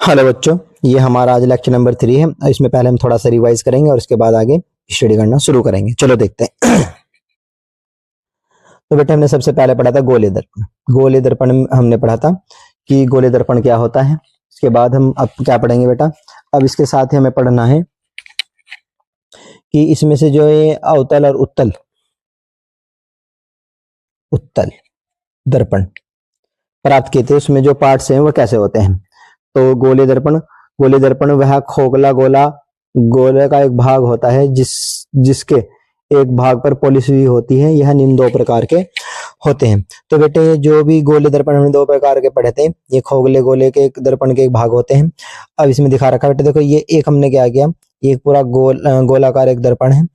Hello बच्चों, ये हमारा आज लेक्चर नंबर 3 है। इसमें पहले हम थोड़ा सा रिवाइज करेंगे और उसके बाद आगे स्टडी करना शुरू करेंगे। चलो देखते हैं। तो बेटा हमने सबसे पहले पढ़ा था गोले दर्पण। गोले दर्पण में हमने पढ़ा था कि गोले दर्पण क्या होता है। इसके बाद हम अब क्या पढ़ेंगे बेटा, अब इसके साथ ही हमें पढ़ना है कि इसमें से जो ये अवतल और उत्तल उत्तल दर्पण प्राप्त किए थे, उसमें जो पार्ट्स हैं वो कैसे होते हैं। तो गोले दर्पण वह खोखला गोले का एक भाग होता है जिसके एक भाग पर पॉलिश हुई होती है। यह निम्न दो प्रकार के होते हैं। तो बेटे जो भी गोले दर्पण हमने दो प्रकार के पढ़े थे, ये खोखले गोले के एक दर्पण के एक भाग होते हैं। अब इसमें दिखा रखा है बेटे, देखो ये एक हमने क्या किया, ये पूरा गोलाकार एक दर्पण है।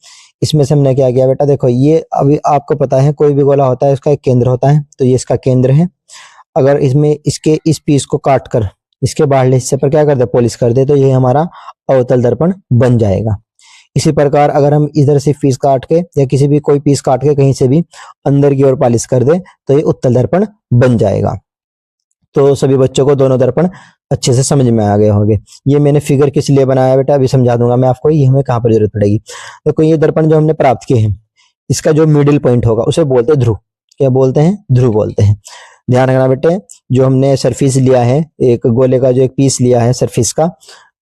इसमें से हमने क्या किया बेटा, देखो ये अभी आपको पता है कोई भी गोला होता है उसका एक केंद्र होता है, तो ये इसका केंद्र है। अगर इसमें इसके इस पीस को काट कर इसके बाहरले हिस्से पर क्या कर दे, पॉलिश कर दे, तो ये हमारा अवतल दर्पण बन जाएगा। इसी प्रकार अगर हम इधर से पीस काट के या किसी भी कोई पीस काट के कहीं से भी अंदर की ओर पॉलिश कर दे तो ये उत्तल दर्पण बन जाएगा। तो सभी बच्चों को दोनों दर्पण अच्छे से समझ में आ गए होंगे। ये मैंने फिगर किस लिए बनाया बेटा अभी समझा दूंगा मैं आपको, ये हमें कहाँ पर जरूरत पड़ेगी। देखो ये दर्पण जो हमने प्राप्त किए हैं, इसका जो मिडिल पॉइंट होगा उसे बोलते हैं ध्रुव। क्या बोलते हैं? ध्रुव बोलते हैं। ध्यान रखना बेटे, जो हमने सरफेस लिया है, एक गोले का जो एक पीस लिया है सरफेस का,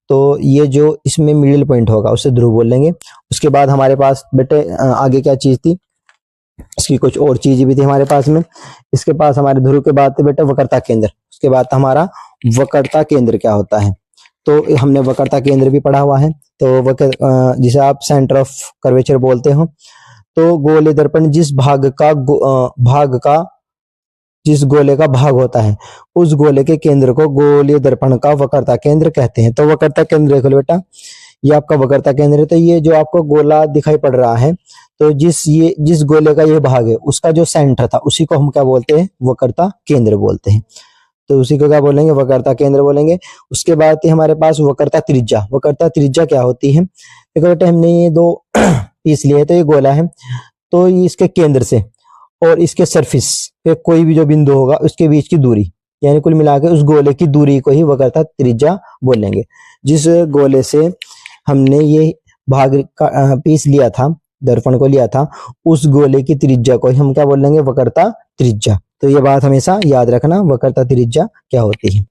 तो ये जो इसमें मिडिल पॉइंट होगा उसे ध्रुव बोल लेंगे। उसके बाद हमारे पास बेटे आगे क्या चीज थी, इसकी कुछ और चीज भी थी हमारे पास में। इसके पास हमारे ध्रुव के बाद थे बेटे वक्रता केंद्र। उसके बाद हमारा वक्रता केंद्र क्या होता है, तो हमने वक्रता केंद्र भी पढ़ा हुआ है। तो जिसे आप सेंटर ऑफ कर्वेचर बोलते हो। तो गोले दर्पण जिस गोले का भाग होता है उस गोले के केंद्र को गोलीय दर्पण का वक्रता केंद्र कहते हैं। तो वक्रता केंद्र देख लो बेटा, ये आपका वक्रता केंद्र है। तो ये जो आपको गोला दिखाई पड़ रहा है, तो जिस गोले का ये भाग है उसका जो सेंटर था उसी को हम क्या बोलते हैं, वक्रता केंद्र बोलते हैं। तो उसी को क्या बोलेंगे, वक्रता केंद्र बोलेंगे। उसके बाद हमारे पास वक्रता त्रिज्या। वक्रता त्रिज्या क्या होती है, देखो बेटा हमने ये दो पीस लिए, तो ये गोला है, तो ये इसके केंद्र से और इसके सरफेस पे कोई भी जो बिंदु होगा उसके बीच की दूरी, यानी कुल मिला के उस गोले की दूरी को ही वक्रता त्रिज्या बोलेंगे। जिस गोले से हमने ये भाग का पीस लिया था, दर्पण को लिया था, उस गोले की त्रिज्या को ही हम क्या बोलेंगे, वक्रता त्रिज्या। तो ये बात हमेशा याद रखना, वक्रता त्रिज्या क्या होती है।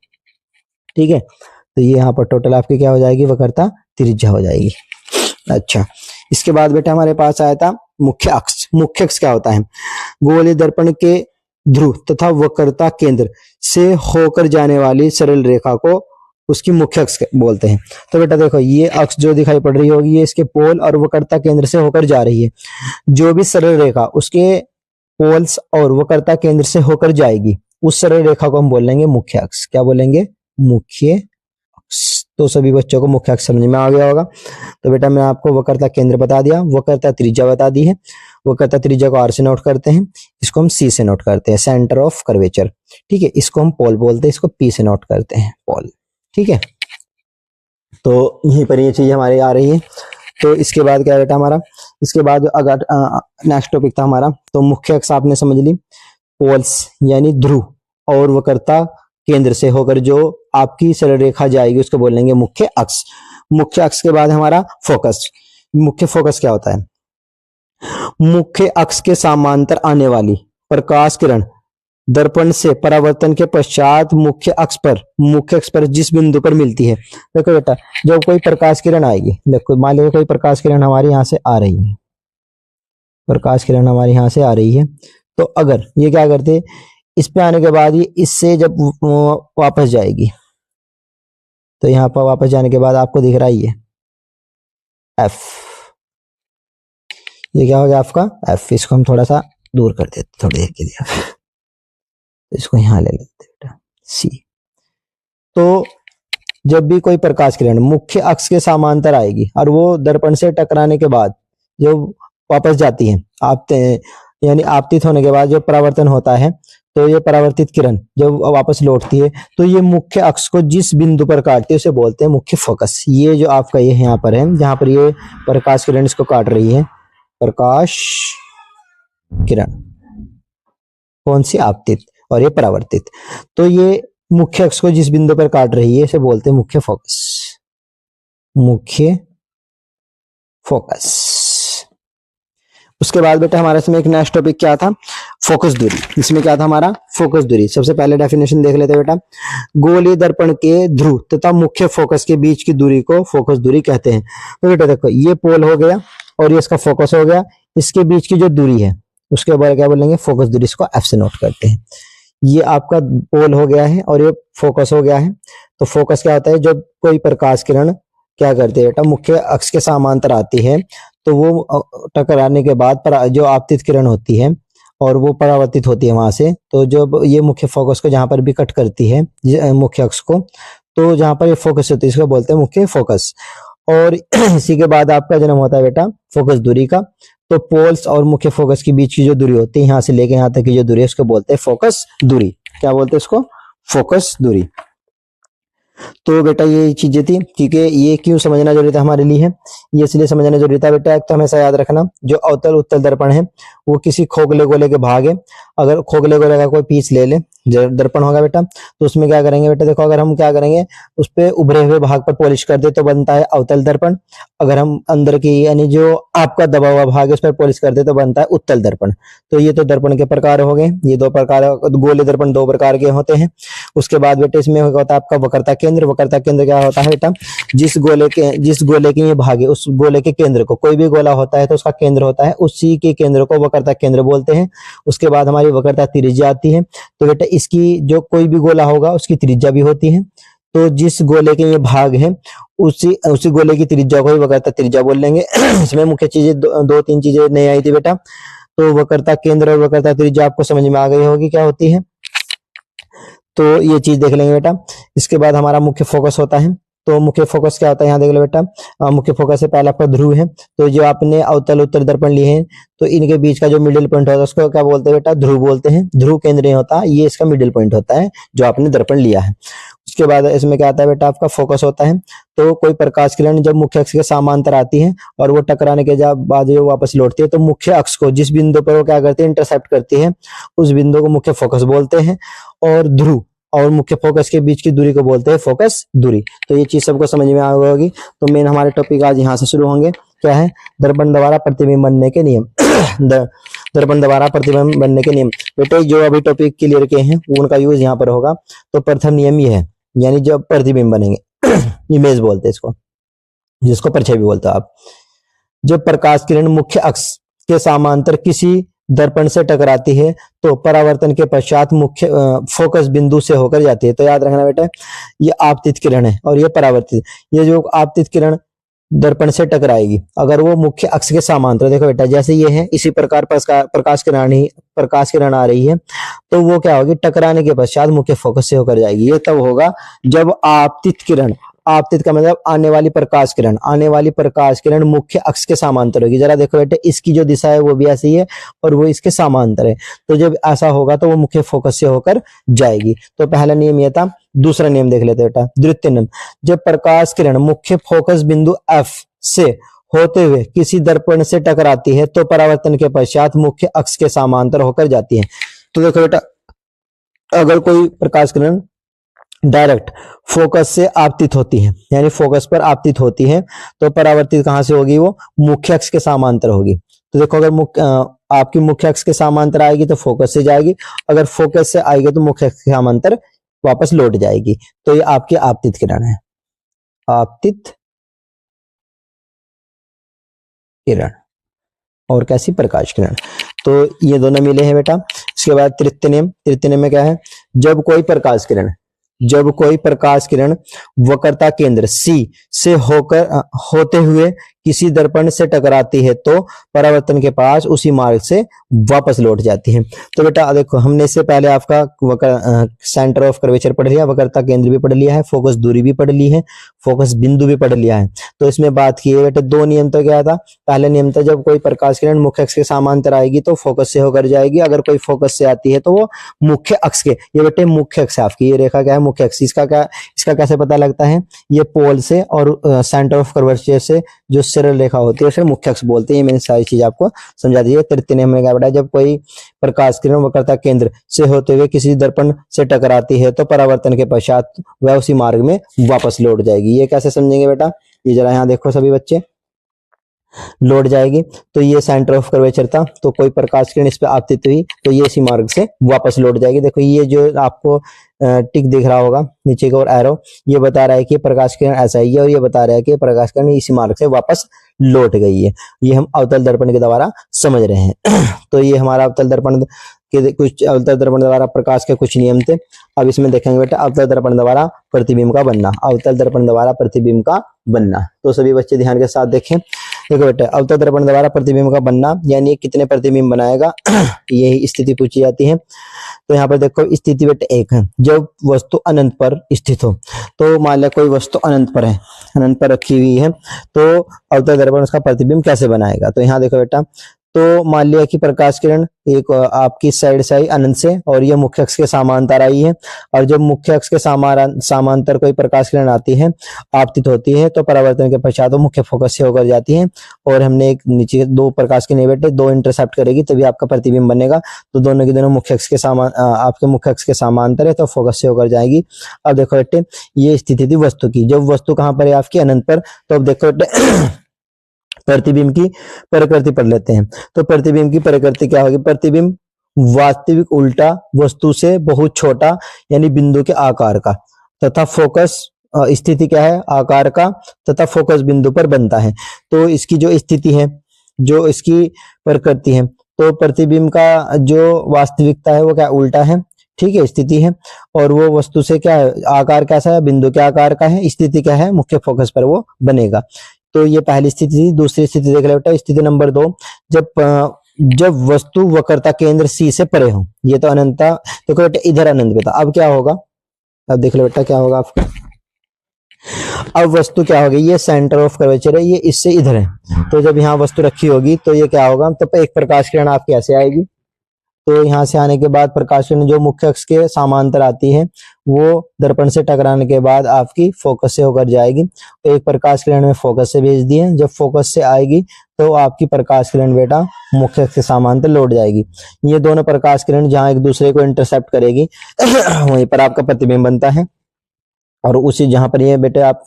ठीक है, तो ये यहाँ पर टोटल आपकी क्या हो जाएगी, वक्रता त्रिज्या हो जाएगी। अच्छा, इसके बाद बेटा हमारे पास आया था मुख्य अक्ष। मुख्य अक्ष क्या होता है, गोले दर्पण के ध्रुव तथा वक्रता केंद्र से होकर जाने वाली सरल रेखा को उसकी मुख्य अक्ष बोलते हैं। तो बेटा देखो ये अक्ष जो दिखाई पड़ रही होगी, ये इसके पोल और वक्रता केंद्र से होकर जा रही है। जो भी सरल रेखा उसके पोल्स और वक्रता केंद्र से होकर जाएगी, उस सरल रेखा को हम बोलेंगे मुख्य अक्ष। क्या बोलेंगे, मुख्य अक्ष। तो सभी बच्चों को मुख्य अक्ष समझ में आ गया होगा। तो बेटा मैं आपको वक्रता केंद्र बता दिया, वक्रता त्रिज्या बता दी है। वक्रता त्रिज्या को आर से नोट करते हैं, इसको हम सी से नोट करते हैं, सेंटर ऑफ कर्वेचर। ठीक है, इसको हम पोल बोलते हैं, इसको पी से नोट करते हैं, पोल। ठीक है, तो यहीं पर ये चीज हमारी आ रही है। तो इसके बाद क्या बेटा हमारा, इसके बाद अगर नेक्स्ट टॉपिक था हमारा, तो मुख्य अक्ष आपने समझ ली, पोल्स यानी ध्रुव और वक्रता केंद्र से होकर जो आपकी सरल रेखा जाएगी उसको बोलेंगे मुख्य अक्ष। मुख्य अक्ष के बाद हमारा फोकस। मुख्य फोकस क्या होता है, मुख्य अक्ष के समांतर आने वाली प्रकाश किरण दर्पण से परावर्तन के पश्चात मुख्य अक्ष पर जिस बिंदु पर मिलती है। देखो बेटा जब कोई प्रकाश किरण आएगी, देखो मान लीजिए कोई प्रकाश किरण हमारे यहाँ से आ रही है, प्रकाश किरण हमारे यहाँ से आ रही है, तो अगर ये क्या करते, इस पे आने के बाद ये इससे जब वापस जाएगी, तो यहाँ पर वापस जाने के बाद आपको दिख रहा है ये एफ, ये क्या हो गया आपका एफ। इसको हम थोड़ा सा दूर कर देते थोड़ी देर के लिए, इसको यहाँ ले लेते बेटा सी। तो जब भी कोई प्रकाश किरण मुख्य अक्ष के समांतर आएगी और वो दर्पण से टकराने के बाद जो वापस जाती है, यानी आपतित होने के बाद जो परावर्तन होता है, तो ये परावर्तित किरण जब वापस लौटती है तो ये मुख्य अक्ष को जिस बिंदु पर काटती है उसे बोलते हैं मुख्य फोकस। ये जो आपका ये यहाँ पर है, जहां पर ये प्रकाश किरण इसको काट रही है, प्रकाश किरण कौन सी, आपतित, और ये परावर्तित। तो ये मुख्य अक्ष को जिस बिंदु पर काट रही है इसे बोलते हैं मुख्य फोकस। मुख्य फोकस। उसके बाद बेटा हमारे इसमें एक नेक्स्ट टॉपिक क्या था, फोकस दूरी। इसमें क्या था हमारा, फोकस दूरी। सबसे पहले डेफिनेशन देख लेते हैं बेटा। गोलीय दर्पण के ध्रुव तथा मुख्य फोकस के बीच की दूरी को फोकस दूरी कहते हैं। तो बेटा देखो, ये पोल हो गया और ये इसका फोकस हो गया, इसके बीच की जो दूरी है उसके बारे क्या बोलेंगे, फोकस दूरी। इसको एफ से नोट करते हैं। ये आपका पोल हो गया है और ये फोकस हो गया है। तो फोकस क्या होता है, जब कोई प्रकाश किरण क्या करती है बेटा, मुख्य अक्ष के समांतर आती है तो वो टकराने के बाद जो आपतित किरण होती है और वो परावर्तित होती है वहां से, तो जब ये मुख्य फोकस को जहां पर भी कट करती है मुख्य अक्ष को, तो जहां पर ये फोकस होती है इसको बोलते हैं मुख्य फोकस। और इसी के बाद आपका जन्म होता है बेटा फोकस दूरी का। तो पोल्स और मुख्य फोकस के बीच की जो दूरी होती है, यहाँ से लेके यहाँ तक की जो दूरी है उसको बोलते हैं फोकस दूरी। क्या बोलते हैं इसको, फोकस दूरी। तो बेटा ये चीजें थी, ठीक है। ये क्यों समझना जरूरी था हमारे लिए है, ये इसलिए समझना जरूरी था बेटा, एक तो हमेशा याद रखना जो अवतल उत्तल दर्पण है वो किसी खोखले गोले के भाग है। अगर खोखले गोले का कोई पीस ले ले, दर्पण होगा बेटा, तो उसमें क्या करेंगे बेटा, देखो अगर हम क्या करेंगे उस पे उभरे हुए भाग पर पॉलिश कर दे तो बनता है अवतल दर्पण। अगर हम अंदर की यानी जो आपका दबा हुआ भाग है उस पर पॉलिश कर दे तो बनता है उत्तल दर्पण। तो ये तो दर्पण के प्रकार हो गए, ये दो प्रकार, गोले दर्पण दो प्रकार के होते हैं। उसके बाद बेटा इसमें होता है आपका वक्रता केंद्र। वक्रता केंद्र क्या होता है बेटा, जिस गोले के ये भाग है उस गोले के केंद्र को, कोई भी गोला होता है तो उसका केंद्र होता है, उसी के केंद्र को वक्रता केंद्र बोलते हैं। उसके बाद हमारी वक्रता त्रिज्या आती है। तो बेटा इसकी जो कोई भी गोला होगा उसकी त्रिज्या भी होती है। तो जिस गोले के ये भाग है उसी गोले की त्रिज्या को ही वक्रता त्रिज्या बोल लेंगे। इसमें मुख्य चीजें दो तीन चीजें नहीं आई थी बेटा। तो वक्रता केंद्र और वक्रता त्रिज्या आपको समझ में आ गई होगी क्या होती है, तो ये चीज देख लेंगे बेटा। इसके बाद हमारा मुख्य फोकस होता है। तो मुख्य फोकस क्या होता है, यहाँ देख लो बेटा। मुख्य फोकस से पहला आपका ध्रुव है। तो जो आपने अवतल उत्तल दर्पण लिए हैं तो इनके बीच का जो मिडिल पॉइंट होता है उसको क्या बोलते हैं बेटा, ध्रुव बोलते हैं। ध्रुव केंद्र नहीं होता, ये इसका मिडिल पॉइंट होता है जो आपने दर्पण लिया है। उसके बाद इसमें क्या आता है बेटा, आपका फोकस होता है। तो कोई प्रकाश किरण जब मुख्य अक्ष के समांतर आती है और वो टकराने के बाद जो वापस लौटती है तो मुख्य अक्ष को जिस बिंदु पर वो क्या करती है, इंटरसेप्ट करती है, उस बिंदु को मुख्य फोकस बोलते हैं। और ध्रुव और मुख्य फोकस के बीच की दूरी को बोलते हैं फोकस दूरी। तो ये चीज सबको समझ में आ गई होगी। तो मेन हमारे टॉपिक आज यहाँ से शुरू होंगे। क्या है, दर्पण द्वारा प्रतिबिंब बनने के नियम। दर्पण द्वारा प्रतिबिंब बनने के नियम। बेटे जो अभी टॉपिक क्लियर किए हैं उनका यूज यहाँ पर होगा। तो प्रथम नियम ये है, यानी जब प्रतिबिंब बनेंगे इमेज बोलते हैं इसको, जिसको परिचय भी बोलते हो आप। जब प्रकाश किरण मुख्य अक्ष के समांतर किसी दर्पण से टकराती है तो परावर्तन के पश्चात मुख्य फोकस बिंदु से होकर जाती है। तो याद रखना बेटा, ये आपतित किरण है और ये परावर्तित। ये जो आपतित किरण दर्पण से टकराएगी अगर वो मुख्य अक्ष के समांतर, देखो बेटा जैसे ये है इसी प्रकार प्रकाश किरण आ रही है तो वो क्या होगी, टकराने के पश्चात मुख्य फोकस से होकर जाएगी। ये तब होगा जब आपतित किरण, आपतित का मतलब आने वाली प्रकाश किरण मुख्य अक्ष के समांतर होगी। जरा देखो बेटे, इसकी जो दिशा है वो भी ऐसी है और वो इसके समांतर है। तो जब ऐसा होगा तो वो मुख्य फोकस से होकर जाएगी। तो पहला नियम ये था। दूसरा नियम देख लेते बेटा, द्वितीय नियम। जब प्रकाश किरण मुख्य फोकस बिंदु F से होते हुए किसी दर्पण से टकराती है तो परावर्तन के पश्चात मुख्य अक्ष के समांतर होकर जाती है। तो देखो बेटा, अगर कोई प्रकाश किरण डायरेक्ट फोकस से आपतित होती है, यानी फोकस पर आपतित होती है, तो परावर्तित कहां से होगी, वो मुख्य अक्ष के समांतर होगी। तो देखो, अगर आपकी मुख्य अक्ष के समांतर आएगी तो फोकस से जाएगी, अगर फोकस से आएगी तो मुख्य अक्ष के समांतर वापस लौट जाएगी। तो ये आपकी आपतित किरण है, आपतित किरण। और कैसी, प्रकाश किरण। तो ये दोनों मिले हैं बेटा। इसके बाद तृतीय नियम में क्या है, जब कोई प्रकाश किरण वक्रता केंद्र C से होते हुए किसी दर्पण से टकराती है तो परावर्तन के पास उसी मार्ग से वापस लौट जाती है। तो बेटा देखो, हमने इससे पहले आपका सेंटर ऑफ कर्वेचर पढ़ लिया, वक्रता केंद्र भी पढ़ लिया है, फोकस दूरी भी पढ़ ली है, फोकस बिंदु भी पढ़ लिया है। तो इसमें बात की है बेटा, दो नियम तो क्या था, पहले नियम था जब कोई प्रकाश किरण मुख्य अक्ष के समांतर आएगी तो फोकस से होकर जाएगी, अगर कोई फोकस से आती है तो वो मुख्य अक्ष के, ये बेटे मुख्य अक्ष आपकी, ये रेखा क्या है मुख्य अक्ष। इसका कैसे पता लगता है? ये पोल से और सेंटर ऑफ कर्वेचर से जो सरल रेखा होती है उसे मुख्य अक्ष बोलते हैं। ये मैंने सारी चीज आपको समझा दी है। तृतीय नियम में क्या बताया? जब कोई प्रकाश किरण वक्रता केंद्र से होते हुए किसी दर्पण से टकराती है तो परावर्तन के पश्चात वह उसी मार्ग में वापस लौट जाएगी। ये कैसे समझेंगे बेटा? ये जरा यहाँ देखो सभी बच्चे, लौट जाएगी तो ये सेंटर ऑफ कर्वेचर था, तो कोई प्रकाश किरण इस पे आपतित हुई तो ये इसी मार्ग से वापस लौट जाएगी। देखो ये जो आपको टिक दिख रहा होगा नीचे की ओर एरो, ये बता रहा है कि प्रकाश किरण ऐसा ही है और ये बता रहा है कि प्रकाश किरण इसी मार्ग से वापस लौट गई है। ये हम अवतल दर्पण के द्वारा समझ रहे हैं। तो ये हमारा अवतल दर्पण के कुछ, अवतल दर्पण द्वारा प्रकाश के कुछ नियम थे। अब इसमें देखेंगे बेटा अवतल दर्पण द्वारा प्रतिबिंब का बनना, अवतल दर्पण द्वारा प्रतिबिंब का बनना। तो सभी बच्चे ध्यान के साथ देखें। देखो बेटा अवतल दर्पण द्वारा प्रतिबिंब का बनना यानी कितने प्रतिबिंब बनाएगा, यही स्थिति पूछी जाती है। तो यहाँ पर देखो स्थिति बेटा एक है, जब वस्तु अनंत पर स्थित हो। तो मान लिया कोई वस्तु अनंत पर है, अनंत पर रखी हुई है, तो अवतल दर्पण उसका प्रतिबिंब कैसे बनाएगा? तो यहाँ देखो बेटा, तो मान लिया कि प्रकाश किरण एक आपकी साइड से आई अनंत से और ये मुख्य अक्ष के समांतर आई है, और जब मुख्य अक्ष के समांतर कोई प्रकाश किरण आती है, आपतित होती है, तो परावर्तन के पश्चात वो मुख्य फोकस से होकर जाती है। और हमने एक नीचे दो प्रकाश किरणें बेटे दो इंटरसेप्ट करेगी तभी आपका प्रतिबिंब बनेगा। तो दोनों के दोनों मुख्य अक्ष के आपके मुख्य अक्ष के समांतर है तो फोकस से होकर जाएगी। अब देखो बेटे ये स्थिति थी वस्तु की, जब वस्तु कहाँ पर है आपकी अनंत पर। तो अब देखो बेटे प्रतिबिंब की प्रकृति पढ़ लेते हैं। तो प्रतिबिंब की प्रकृति क्या होगी? प्रतिबिंब वास्तविक उल्टा वस्तु से बहुत छोटा यानी बिंदु के आकार का, तथा फोकस स्थिति क्या है? आकार का, तथा फोकस बिंदु पर बनता है। तो इसकी जो स्थिति है, जो इसकी प्रकृति है, तो प्रतिबिंब का जो वास्तविकता है वो क्या? उल्टा है, ठीक है, स्थिति है। और वो वस्तु से क्या है? आकार कैसा है? बिंदु के आकार का है। स्थिति क्या है? मुख्य फोकस पर वो बनेगा। तो ये पहली स्थिति थी। दूसरी स्थिति देख लो बेटा, स्थिति नंबर 2, जब वस्तु वक्रता केंद्र सी से परे हो। ये तो अनंता, देखो बेटा इधर अनंत पे था, अब क्या होगा? अब देख लो बेटा क्या होगा आपका। अब वस्तु क्या होगी? ये सेंटर ऑफ कर्वेचर है, ये इससे इधर है। तो जब यहाँ वस्तु रखी होगी तो ये क्या होगा? तो एक प्रकाश किरण आपकी ऐसे आएगी, तो यहाँ से आने के बाद प्रकाश किरण जो मुख्य अक्ष के समांतर आती है वो दर्पण से टकराने के बाद आपकी फोकस से होकर जाएगी। तो एक प्रकाश किरण में फोकस से भेज दी है, जब फोकस से आएगी तो आपकी प्रकाश किरण बेटा मुख्य अक्ष के समांतर लौट जाएगी। ये दोनों प्रकाश किरण जहाँ एक दूसरे को इंटरसेप्ट करेगी वहीं पर आपका प्रतिबिंब बनता है। और उसी जहां पर ये बेटे आप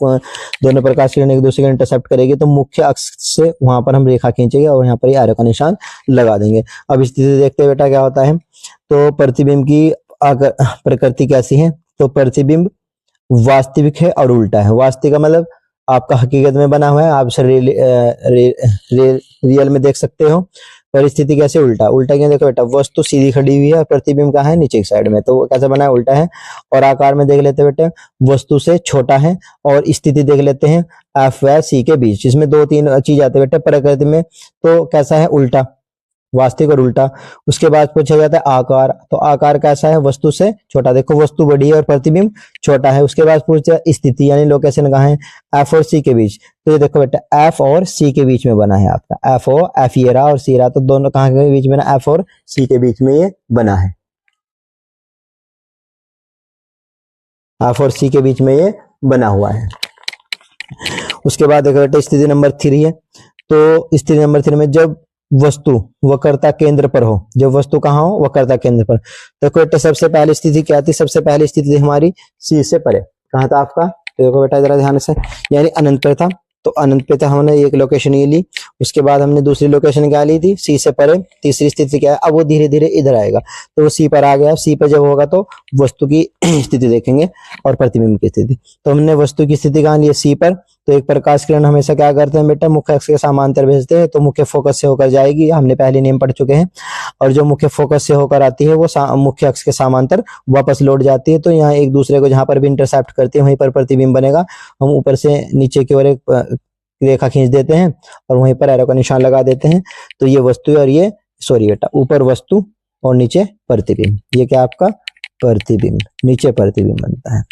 दोनों प्रकाश किरण एक दूसरे को इंटरसेप्ट करेगी तो मुख्य अक्ष से वहां पर हम रेखा खींचेंगे और यहाँ पर ये एरो का निशान लगा देंगे। अब स्थिति देखते हैं बेटा क्या होता है। तो प्रतिबिंब की प्रकृति कैसी है? तो प्रतिबिंब वास्तविक है और उल्टा है। वास्तविक का मतलब आपका हकीकत में बना हुआ है, आप रियल में देख सकते हो। परिस्थिति कैसे? उल्टा। उल्टा क्या? देखो बेटा वस्तु सीधी खड़ी हुई है और प्रतिबिंब कहाँ है? नीचे की साइड में, तो वो कैसे बना है? उल्टा है। और आकार में देख लेते हैं बेटे, वस्तु से छोटा है। और स्थिति देख लेते हैं एफ व सी के बीच, जिसमें 2-3 चीज आते हैं बेटे प्रकृति में। तो कैसा है? उल्टा, वास्तविक और उल्टा। उसके बाद पूछा जाता है आकार, तो आकार कैसा है? वस्तु से छोटा। देखो वस्तु बड़ी है और प्रतिबिंब छोटा है। उसके बाद पूछता है स्थिति यानी लोकेशन कहाँ है? एफ और सी के बीच। तो ये देखो बेटा एफ और सी के बीच में बना है आपका, एफ ये रहा और सी रहा, तो दोनों कहाँ के बीच में ना? एफ और सी के बीच में ये बना है, एफ और सी के बीच में ये बना हुआ है। उसके बाद देखो बेटा स्थिति नंबर 3 है। तो स्थिति नंबर 3 में जब वस्तु वक्रता केंद्र पर हो, जब वस्तु कहाँ हो? वक्रता केंद्र पर। देखो बेटा सबसे पहली स्थिति क्या थी? सबसे पहली स्थिति थी हमारी सी से परे। कहाँ था आपका? तो देखो बेटा जरा ध्यान से, यानी अनंत पर था। तो अनंत पे था, हमने एक लोकेशन ये ली। उसके बाद हमने दूसरी लोकेशन क्या ली थी? सी से परे। तीसरी स्थिति क्या है? अब वो धीरे धीरे इधर आएगा, तो वो सी पर आ गया। सी पर जब होगा तो वस्तु की स्थिति देखेंगे और प्रतिबिंब की स्थिति। तो हमने वस्तु की स्थिति कहाँ ली? सी पर। तो एक प्रकाश किरण हमेशा क्या करते हैं बेटा? मुख्य अक्ष के समांतर भेजते हैं, तो मुख्य फोकस से होकर जाएगी, हमने पहले नियम पढ़ चुके हैं। और जो मुख्य फोकस से होकर आती है वो मुख्य अक्ष के समांतर वापस लौट जाती है। तो यहाँ एक दूसरे को जहां पर भी इंटरसेप्ट करती है वहीं पर प्रतिबिंब बनेगा। हम ऊपर से नीचे की ओर एक रेखा खींच देते हैं और वहीं पर एरो का निशान लगा देते हैं। तो ये वस्तु और ये, सॉरी बेटा, ऊपर वस्तु और नीचे प्रतिबिंब। ये क्या आपका प्रतिबिंब, नीचे प्रतिबिंब बनता है।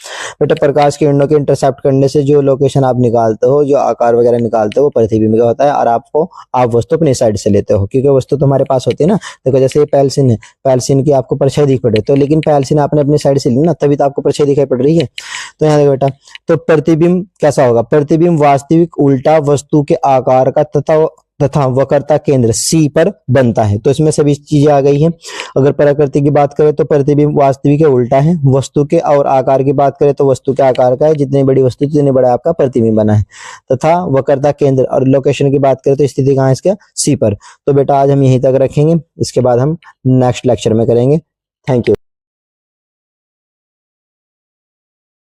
बेटा प्रकाश किरणों के इंटरसेप्ट करने से जो लोकेशन आप निकालते हो, जो आकार वगैरह निकालते हो, वो प्रतिबिंब का होता है। और आप वस्तु अपनी साइड से लेते हो, क्योंकि वस्तु तुम्हारे पास होती है ना। देखो जैसे ये पेंसिल है, पेंसिल की आपको परछाई दिख पड़े तो, लेकिन पेंसिल आपने अपनी साइड से ली ना, तभी तो आपको परछाई दिखाई पड़ रही है। तो यहाँ देखो बेटा, तो प्रतिबिंब कैसा होगा? प्रतिबिंब वास्तविक उल्टा वस्तु के आकार का तथा वक्रता केंद्र C पर बनता है। तो इसमें सभी चीजें आ गई हैं। अगर प्रकृति की बात करें तो प्रतिबिंब वास्तविक के उल्टा है, वस्तु के और आकार की बात करें तो वस्तु के आकार का है, जितनी बड़ी वस्तु जितनी बड़ा आपका प्रतिबिंब बना है। तथा वक्रता केंद्र और लोकेशन की बात करें तो स्थिति कहाँ है इसके? C पर। तो बेटा आज हम यहीं तक रखेंगे, इसके बाद हम नेक्स्ट लेक्चर में करेंगे। Thank you.